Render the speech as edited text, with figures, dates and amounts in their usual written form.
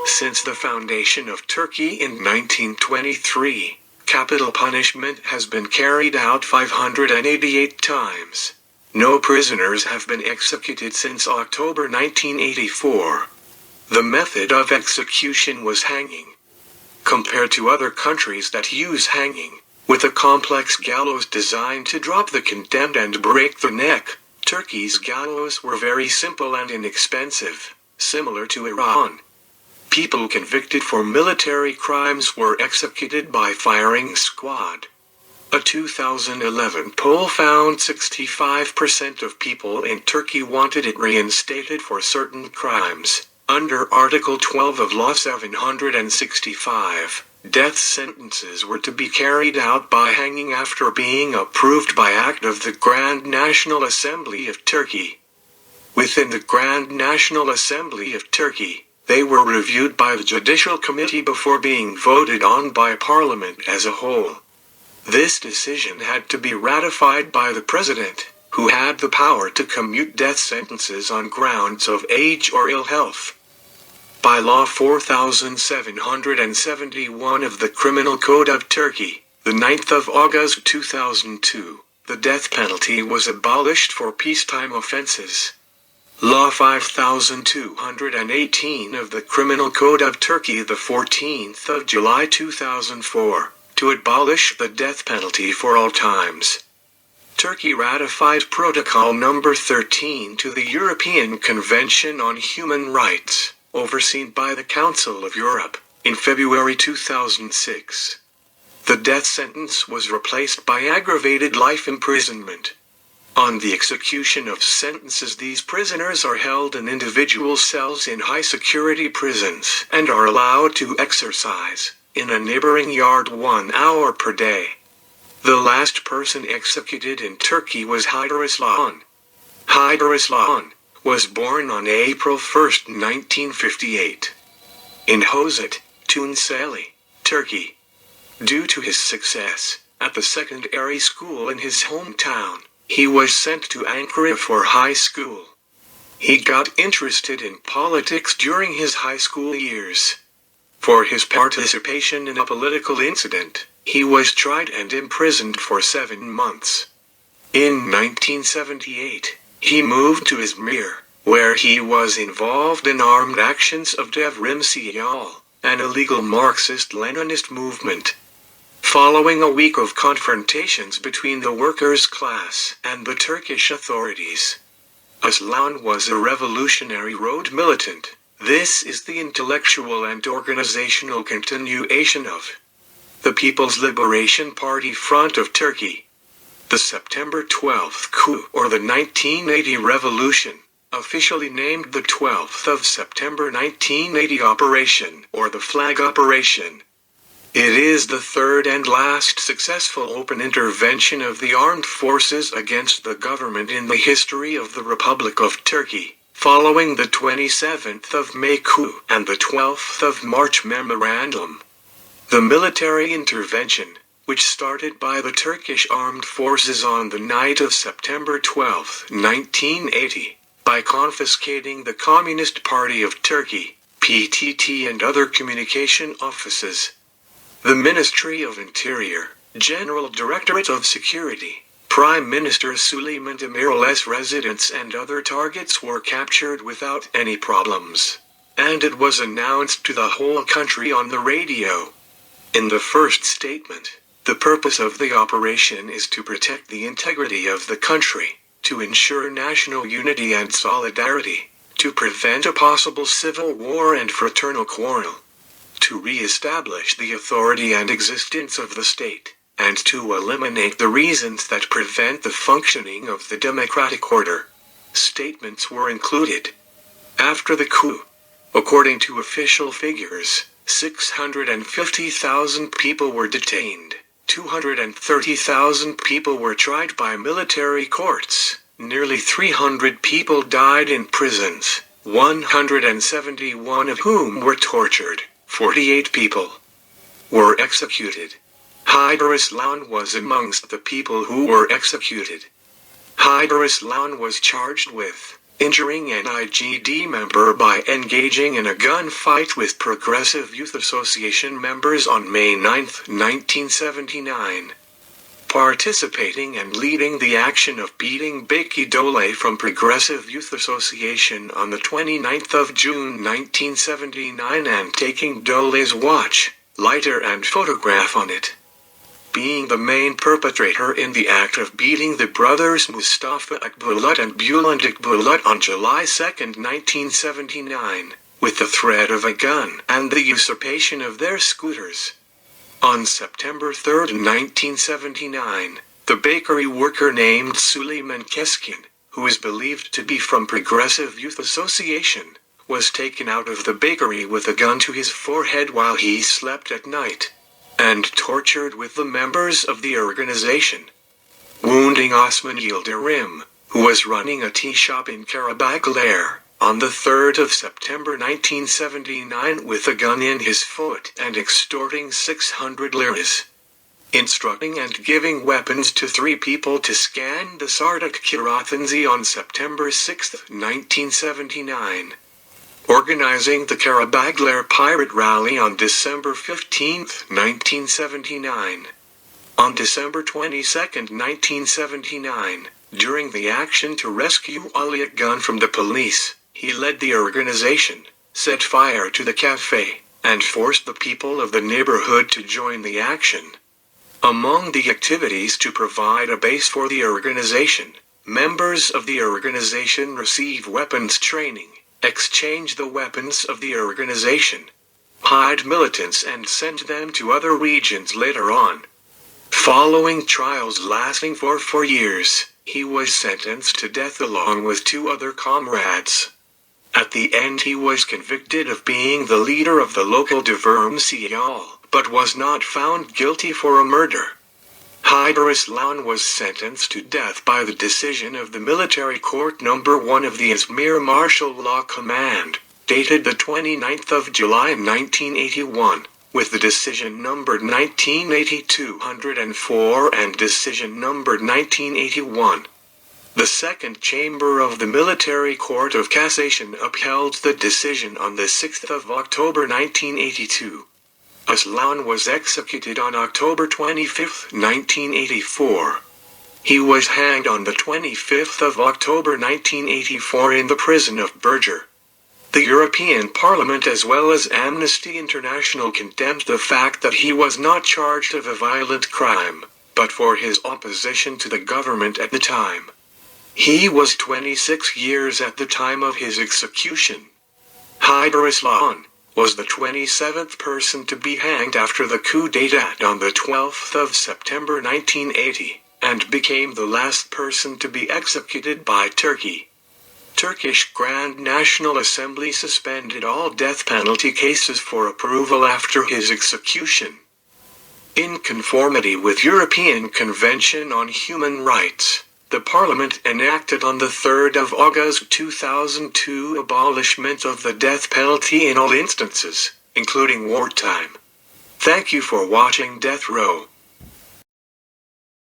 Since the foundation of Turkey in 1923, capital punishment has been carried out 588 times. No prisoners have been executed since October 1984. The method of execution was hanging. Compared to other countries that use hanging, with a complex gallows designed to drop the condemned and break the neck, Turkey's gallows were very simple and inexpensive, similar to Iran. People convicted for military crimes were executed by firing squad. A 2011 poll found 65% of people in Turkey wanted it reinstated for certain crimes. Under Article 12 of Law 765, death sentences were to be carried out by hanging after being approved by Act of the Grand National Assembly of Turkey. Within the Grand National Assembly of Turkey, they were reviewed by the Judicial Committee before being voted on by Parliament as a whole. This decision had to be ratified by the President, who had the power to commute death sentences on grounds of age or ill health. By Law 4771 of the Criminal Code of Turkey, the 9th of August 2002, the death penalty was abolished for peacetime offenses. Law 5218 of the Criminal Code of Turkey, the 14th of July 2004, to abolish the death penalty for all times. Turkey ratified Protocol number 13 to the European Convention on Human Rights, overseen by the Council of Europe, in February 2006. The death sentence was replaced by aggravated life imprisonment. On the execution of sentences, these prisoners are held in individual cells in high-security prisons and are allowed to exercise in a neighboring yard 1 hour per day. The last person executed in Turkey was Hıdır Aslan. Hıdır Aslan was born on April 1, 1958, in Hozat, Tunceli, Turkey. Due to his success at the secondary school in his hometown, he was sent to Ankara for high school. He got interested in politics during his high school years. For his participation in a political incident, he was tried and imprisoned for 7 months. In 1978, he moved to Izmir, where he was involved in armed actions of Devrim Siyal, an illegal Marxist-Leninist movement. Following a week of confrontations between the workers' class and the Turkish authorities, Aslan was a revolutionary road militant. This is the intellectual and organizational continuation of the People's Liberation Party Front of Turkey. The September 12th coup, or the 1980 Revolution, officially named the 12th of September 1980 Operation, or the Flag Operation. It is the third and last successful open intervention of the armed forces against the government in the history of the Republic of Turkey, following the 27th of May coup and the 12th of March memorandum. The military intervention, which started by the Turkish armed forces on the night of September 12, 1980, by confiscating the Communist Party of Turkey, PTT, and other communication offices. The Ministry of Interior, General Directorate of Security, Prime Minister Süleyman Demirel's residence and other targets were captured without any problems. And it was announced to the whole country on the radio. In the first statement, the purpose of the operation is to protect the integrity of the country, to ensure national unity and solidarity, to prevent a possible civil war and fraternal quarrel, to re-establish the authority and existence of the state, and to eliminate the reasons that prevent the functioning of the democratic order. Statements were included. After the coup, according to official figures, 650,000 people were detained, 230,000 people were tried by military courts, nearly 300 people died in prisons, 171 of whom were tortured. 48 people were executed. Hıdır Aslan was amongst the people who were executed. Hıdır Aslan was charged with injuring an IGD member by engaging in a gunfight with Progressive Youth Association members on May 9, 1979. Participating and leading the action of beating Becky Dole from Progressive Youth Association on the 29th of June 1979 and taking Dole's watch, lighter and photograph on it. Being the main perpetrator in the act of beating the brothers Mustafa Akbulut and Bülent Akbulut on July 2, 1979, with the threat of a gun and the usurpation of their scooters. On September 3, 1979, the bakery worker named Suleiman Keskin, who is believed to be from Progressive Youth Association, was taken out of the bakery with a gun to his forehead while he slept at night, and tortured with the members of the organization, wounding Osman Yildirim, who was running a tea shop in Karabakh on the 3rd of September 1979 with a gun in his foot and extorting 600 liras. Instructing and giving weapons to 3 people to scan the Sardak Kirathanzi on September 6, 1979. Organizing the Karabakh Pirate Rally on December 15, 1979. On December 22, 1979, during the action to rescue Aliat Gun from the police, he led the organization, set fire to the cafe, and forced the people of the neighborhood to join the action. Among the activities to provide a base for the organization, members of the organization receive weapons training, exchange the weapons of the organization, hide militants and send them to other regions later on. Following trials lasting for 4 years, he was sentenced to death along with 2 other comrades. At the end he was convicted of being the leader of the local Devrim Siyal, but was not found guilty for a murder. Hıdır Aslan was sentenced to death by the decision of the Military Court No. 1 of the Izmir Martial Law Command, dated the 29th of July 1981, with the decision numbered 1980-204 and decision numbered 1981. The Second Chamber of the Military Court of Cassation upheld the decision on the 6th of October 1982. Aslan was executed on October 25, 1984. He was hanged on the 25th of October 1984 in the prison of Burger. The European Parliament as well as Amnesty International condemned the fact that he was not charged of a violent crime, but for his opposition to the government at the time. He was 26 years at the time of his execution. Hıdır Aslan was the 27th person to be hanged after the coup d'état on the 12th of September 1980, and became the last person to be executed by Turkey. Turkish Grand National Assembly suspended all death penalty cases for approval after his execution. In conformity with European Convention on Human Rights, the Parliament enacted on the 3rd of August 2002 abolishment of the death penalty in all instances, including wartime. Thank you for watching Death Row.